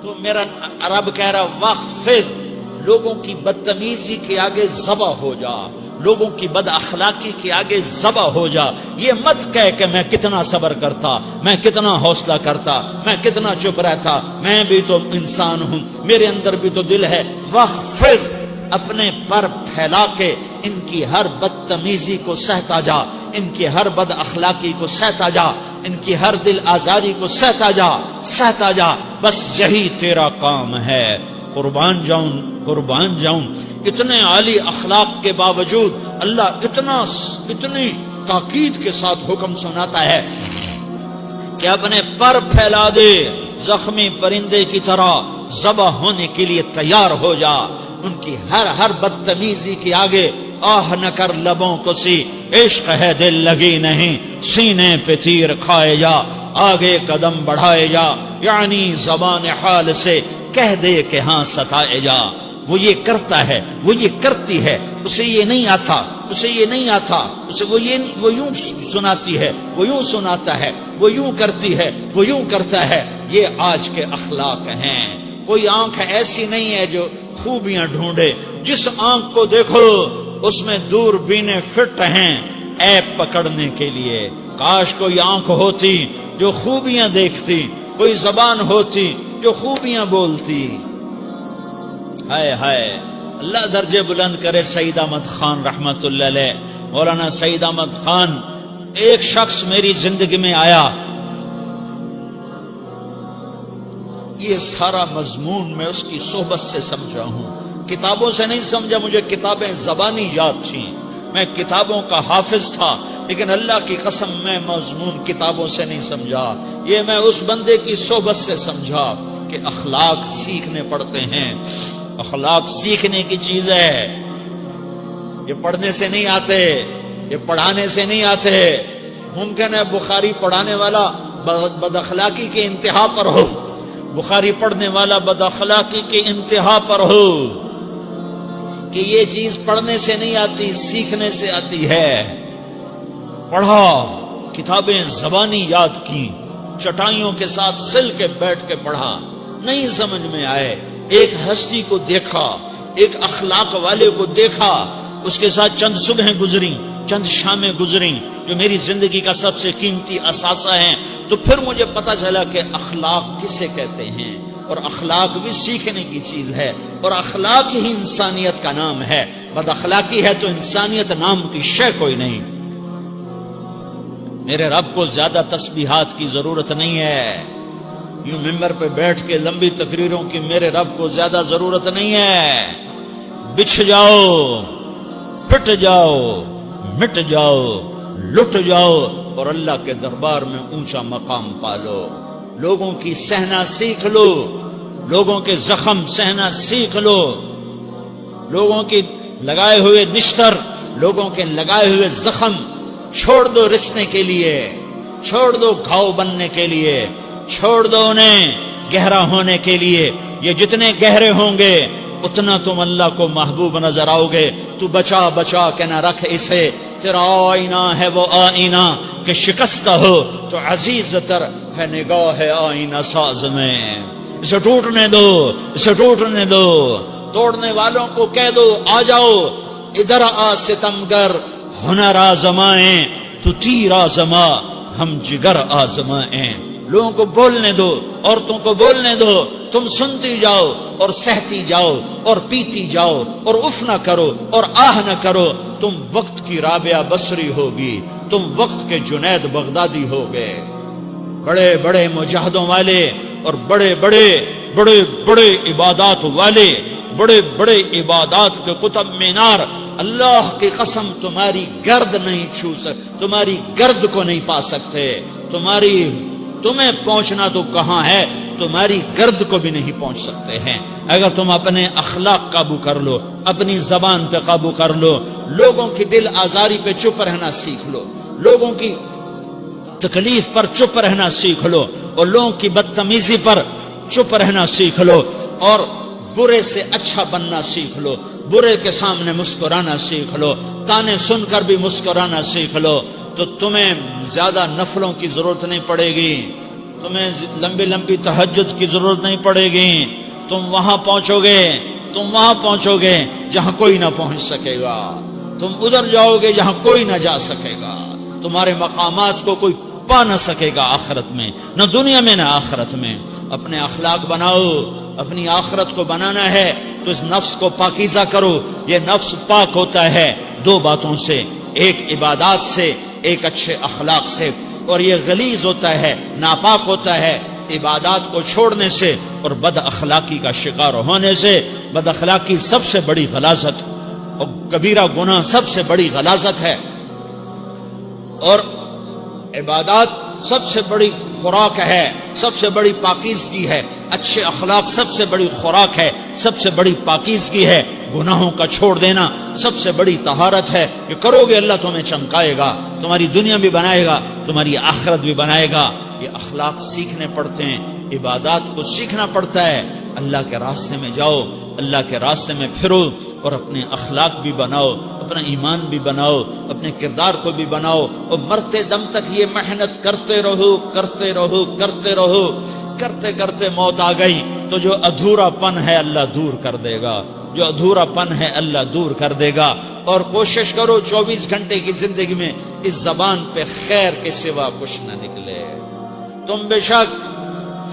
تو میرا رب کہہ رہا وخفض، لوگوں کی بدتمیزی کے آگے ذبح ہو جا، لوگوں کی بد اخلاقی کے آگے ذبح ہو جا. یہ مت کہہ کہ میں کتنا صبر کرتا، میں کتنا حوصلہ کرتا، میں کتنا چپ رہتا، میں بھی تو انسان ہوں، میرے اندر بھی تو دل ہے. وخفض، اپنے پر پھیلا کے ان کی ہر بدتمیزی کو سہتا جا، ان کی ہر بد اخلاقی کو سہتا جا، ان کی ہر دل آزاری کو سہتا جا، سہتا جا. بس یہی تیرا کام ہے. قربان جاؤں، قربان جاؤں. اتنے عالی اخلاق کے باوجود اللہ اتنی تاکید کے ساتھ حکم سناتا ہے کہ اپنے پر پھیلا دے، زخمی پرندے کی طرح ذبح ہونے کے لیے تیار ہو جا. ان کی ہر بدتمیزی کے آگے آہ نہ کر لبوں کو سی، عشق ہے دل لگی نہیں، سینے پہ تیر کھائے جا، آگے قدم بڑھائے جا. یعنی زبان حال سے کہہ دے کہ ہاں ستائے جا. وہ یہ کرتا ہے، وہ یہ کرتی ہے، اسے یہ نہیں آتا، اسے یہ نہیں آتا، اسے وہ یوں سناتی ہے، وہ یوں سناتا ہے، وہ یوں کرتی ہے، وہ یوں کرتا ہے. یہ آج کے اخلاق ہیں. کوئی آنکھ ایسی نہیں ہے جو خوبیاں ڈھونڈے. جس آنکھ کو دیکھو اس میں دوربینیں فٹ ہیں عیب پکڑنے کے لیے. کاش کوئی آنکھ ہوتی جو خوبیاں دیکھتی، کوئی زبان ہوتی جو خوبیاں بولتی. ہائے ہائے، اللہ درجے بلند کرے. سعید احمد خان رحمت اللہ علیہ، مولانا سعید احمد خان، ایک شخص میری زندگی میں آیا. یہ سارا مضمون میں اس کی صحبت سے سمجھا ہوں، کتابوں سے نہیں سمجھا. مجھے کتابیں زبانی یاد تھیں، میں کتابوں کا حافظ تھا، لیکن اللہ کی قسم میں مضمون کتابوں سے نہیں سمجھا. یہ میں اس بندے کی صحبت سے سمجھا کہ اخلاق سیکھنے پڑتے ہیں. اخلاق سیکھنے کی چیز ہے، یہ پڑھنے سے نہیں آتے، یہ پڑھانے سے نہیں آتے. ممکن ہے بخاری پڑھانے والا بد اخلاقی کے انتہا پر ہو، بخاری پڑھنے والا بد اخلاقی کے انتہا پر ہو، کہ یہ چیز پڑھنے سے نہیں آتی، سیکھنے سے آتی ہے. پڑھا، کتابیں زبانی یاد کی، چٹائیوں کے ساتھ سل کے بیٹھ کے پڑھا، نہیں سمجھ میں آئے. ایک ہستی کو دیکھا، ایک اخلاق والے کو دیکھا، اس کے ساتھ چند صبحیں گزری، چند شامیں گزری جو میری زندگی کا سب سے قیمتی اثاثہ ہیں. تو پھر مجھے پتا چلا کہ اخلاق کسے کہتے ہیں، اور اخلاق بھی سیکھنے کی چیز ہے، اور اخلاق ہی انسانیت کا نام ہے. بد اخلاقی ہے تو انسانیت نام کی شے کوئی نہیں. میرے رب کو زیادہ تسبیحات کی ضرورت نہیں ہے. یوں ممبر پہ بیٹھ کے لمبی تقریروں کی میرے رب کو زیادہ ضرورت نہیں ہے. بچھ جاؤ، پٹ جاؤ، مٹ جاؤ، لٹ جاؤ، اور اللہ کے دربار میں اونچا مقام پالو. لوگوں کی سہنا سیکھ لو، لوگوں کے زخم سہنا سیکھ لو، لوگوں کی لگائے ہوئے نشتر، لوگوں کے لگائے ہوئے زخم چھوڑ دو رسنے کے لیے، چھوڑ دو گھاؤ بننے کے لیے، چھوڑ دو انہیں گہرا ہونے کے لیے. یہ جتنے گہرے ہوں گے اتنا تم اللہ کو محبوب نظر آؤ گے. تو بچا بچا کے نہ رکھ اسے، تیرا آئینہ ہے وہ آئینہ کہ شکستہ ہو تو عزیز تر ہے نگاہ آئینہ ساز میں. اسے ٹوٹنے دو، اسے ٹوٹنے دو. توڑنے والوں کو کہہ دو آ جاؤ ادھر آ ستمگر، ہنر آزمائیں تو تیر آزما، ہم جگر آزمائیں. لوگوں کو بولنے دو، عورتوں کو بولنے دو، تم سنتی جاؤ اور سہتی جاؤ اور پیتی جاؤ اور اف نہ کرو اور آہ نہ کرو. تم وقت کی رابعہ بصری ہوگی، تم وقت کے جنید بغدادی ہوگے. بڑے بڑے مجاہدوں والے اور بڑے بڑے بڑے بڑے عبادات والے، بڑے بڑے عبادات کے قطب مینار، اللہ کی قسم تمہاری گرد نہیں چھو سکتے، تمہاری گرد کو نہیں پا سکتے. تمہیں پہنچنا تو کہاں ہے، تمہاری گرد کو بھی نہیں پہنچ سکتے ہیں. اگر تم اپنے اخلاق قابو کر لو، اپنی زبان پہ قابو کر لو، لوگوں کی دل آزاری پہ چپ رہنا سیکھ لو، لوگوں کی تکلیف پر چپ رہنا سیکھ لو، اور لوگوں کی بدتمیزی پر چپ رہنا سیکھ لو، اور برے سے اچھا بننا سیکھ لو، برے کے سامنے مسکرانا سیکھ لو، تانے سن کر بھی مسکرانا سیکھ لو، تو تمہیں زیادہ نفلوں کی ضرورت نہیں پڑے گی. تمہیں لمبی لمبی تہجد کی ضرورت نہیں پڑے گی. تم وہاں پہنچو گے جہاں کوئی نہ پہنچ سکے گا. تم ادھر جاؤ گے جہاں کوئی نہ جا سکے گا. تمہارے مقامات کو کوئی پا نہ سکے گا آخرت میں، نہ دنیا میں نہ آخرت میں. اپنے اخلاق بناؤ. اپنی آخرت کو بنانا ہے تو اس نفس کو پاکیزہ کرو. یہ نفس پاک ہوتا ہے دو باتوں سے، ایک عبادات سے، ایک اچھے اخلاق سے. اور یہ غلیظ ہوتا ہے، ناپاک ہوتا ہے عبادات کو چھوڑنے سے اور بد اخلاقی کا شکار ہونے سے. بد اخلاقی سب سے بڑی غلاظت اور کبیرہ گناہ سب سے بڑی غلاظت ہے، اور عبادات سب سے بڑی خوراک ہے، سب سے بڑی پاکیزگی ہے. اچھے اخلاق سب سے بڑی خوراک ہے، سب سے بڑی پاکیزگی ہے. گناہوں کا چھوڑ دینا سب سے بڑی طہارت ہے. یہ کرو گے اللہ تمہیں چمکائے گا، تمہاری دنیا بھی بنائے گا، تمہاری آخرت بھی بنائے گا. یہ اخلاق سیکھنے پڑتے ہیں، عبادات کو سیکھنا پڑتا ہے. اللہ کے راستے میں جاؤ، اللہ کے راستے میں پھرو، اور اپنے اخلاق بھی بناؤ، اپنا ایمان بھی بناؤ، اپنے کردار کو بھی بناؤ. اور مرتے دم تک یہ محنت کرتے رہو. کرتے کرتے موت آ گئی تو جو ادھورا پن ہے اللہ دور کر دے گا. جو ادھورا پن ہے اللہ دور کر دے گا. اور کوشش کرو 24 گھنٹے کی زندگی میں اس زبان پہ خیر کے سوا کچھ نہ نکلے. تم بے شک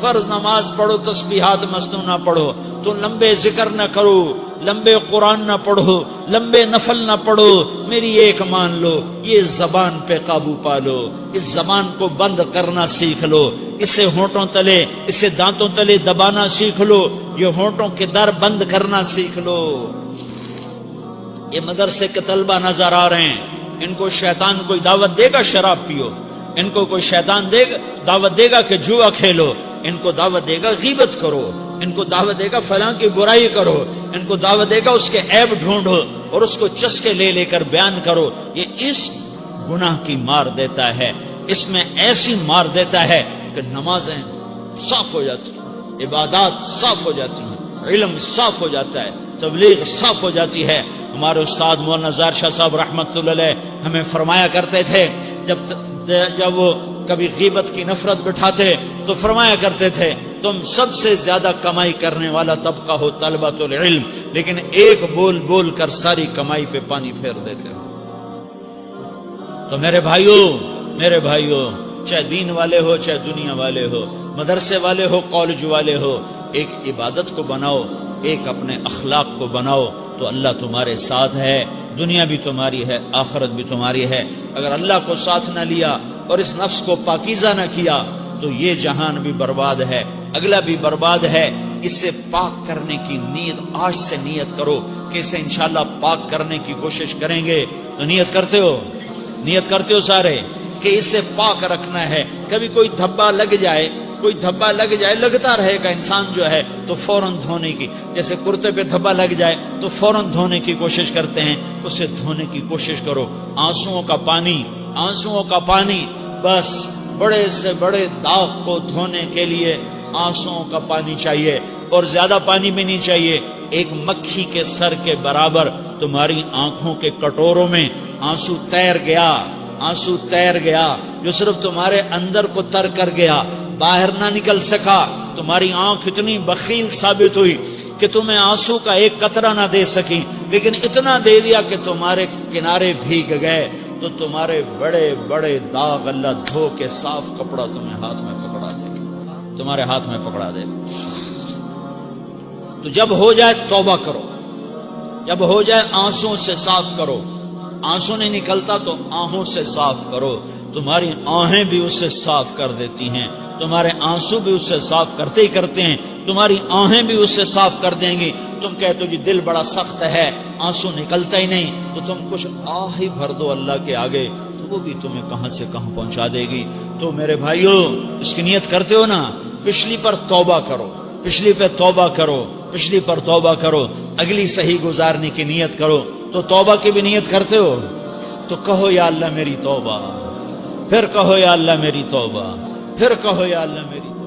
فرض نماز پڑھو، تسبیحات مسنون نہ پڑھو، تو لمبے ذکر نہ کرو، لمبے قرآن نہ پڑھو، لمبے نفل نہ پڑھو. میری ایک مان لو، یہ زبان پہ قابو پا لو. اس زبان کو بند کرنا سیکھ لو. اسے ہونٹوں تلے، اسے دانتوں تلے دبانا سیکھ لو. یہ ہونٹوں کے در بند کرنا سیکھ لو. یہ مدرسے کے طلبہ نظر آ رہے ہیں، ان کو شیطان کوئی دعوت دے گا شراب پیو، ان کو کوئی شیطان دعوت دے گا کہ جوا کھیلو، ان کو دعوت دے گا غیبت کرو، ان کو دعوت دے گا فلاں کی برائی کرو، ان کو دعوت دے گا اس کے عیب ڈھونڈو اور اس کو چسکے لے کر بیان کرو. یہ اس گناہ کی مار دیتا ہے، اس میں ایسی مار دیتا ہے کہ نمازیں صاف ہو جاتی ہیں، عبادات صاف ہو جاتی ہیں، علم صاف ہو جاتا ہے، تبلیغ صاف ہو جاتی ہے. ہمارے استاد مولانا زار شاہ صاحب رحمت اللہ علیہ ہمیں فرمایا کرتے تھے، جب وہ کبھی غیبت کی نفرت بٹھاتے تو فرمایا کرتے تھے تم سب سے زیادہ کمائی کرنے والا طبقہ ہو طلبۃ العلم، لیکن ایک بول کر ساری کمائی پہ پانی پھیر دیتے ہو. تو میرے بھائیوں چاہے دین والے ہو، چاہے دنیا والے ہو، مدرسے والے ہو، کالج والے ہو، ایک عبادت کو بناؤ، ایک اپنے اخلاق کو بناؤ تو اللہ تمہارے ساتھ ہے. دنیا بھی تمہاری ہے، آخرت بھی تمہاری ہے. اگر اللہ کو ساتھ نہ لیا اور اس نفس کو پاکیزہ نہ کیا تو یہ جہان بھی برباد ہے، اگلا بھی برباد ہے. اسے پاک کرنے کی نیت آج سے نیت کرو کہ اسے انشاءاللہ پاک کرنے کی کوشش کریں گے. تو نیت کرتے ہو سارے کہ اسے پاک رکھنا ہے. کبھی کوئی دھبا لگ جائے، لگتا رہے گا انسان جو ہے تو فوراً دھونے کی، جیسے کرتے پہ دھبا لگ جائے تو فوراً دھونے کی کوشش کرتے ہیں، اسے دھونے کی کوشش کرو. آنسوؤں کا پانی بس بڑے سے بڑے داغ کو دھونے کے لیے آنسوؤں کا پانی چاہیے، اور زیادہ پانی بھی نہیں چاہیے. ایک مکھی کے سر کے برابر تمہاری آنکھوں کے کٹوروں میں آنسو تیر گیا جو صرف تمہارے اندر کو تر کر گیا، باہر نہ نکل سکا. تمہاری آنکھ اتنی بخیل ثابت ہوئی کہ تمہیں آنسو کا ایک قطرہ نہ دے سکی، لیکن اتنا دے دیا کہ تمہارے کنارے بھیگ گئے. تو تمہارے بڑے بڑے داغ اللہ دھو کے صاف کپڑا تمہیں ہاتھ میں پکڑا دے. تو جب ہو جائے توبہ کرو، جب ہو جائے آنسوں سے صاف کرو. آنسو نہیں نکلتا تو آہوں سے صاف کرو. تمہاری آہیں بھی اسے صاف کر دیتی ہیں، تمہارے آنسو بھی اسے صاف کرتے ہیں، تمہاری آہیں بھی اسے صاف کر دیں گی. تم کہتے ہو جی دل بڑا سخت ہے، آنسو نکلتا ہی نہیں، تو تم کچھ آہ ہی بھر دو اللہ کے آگے، تو وہ بھی تمہیں کہاں سے کہاں پہنچا دے گی. تو میرے بھائیو اس کی نیت کرتے ہو نا، پچھلی پر توبہ کرو، اگلی صحیح گزارنے کی نیت کرو. تو توبہ کی بھی نیت کرتے ہو تو کہو یا اللہ میری توبہ، پھر کہو یا اللہ میری توبہ، پھر کہو یا اللہ میری توبہ.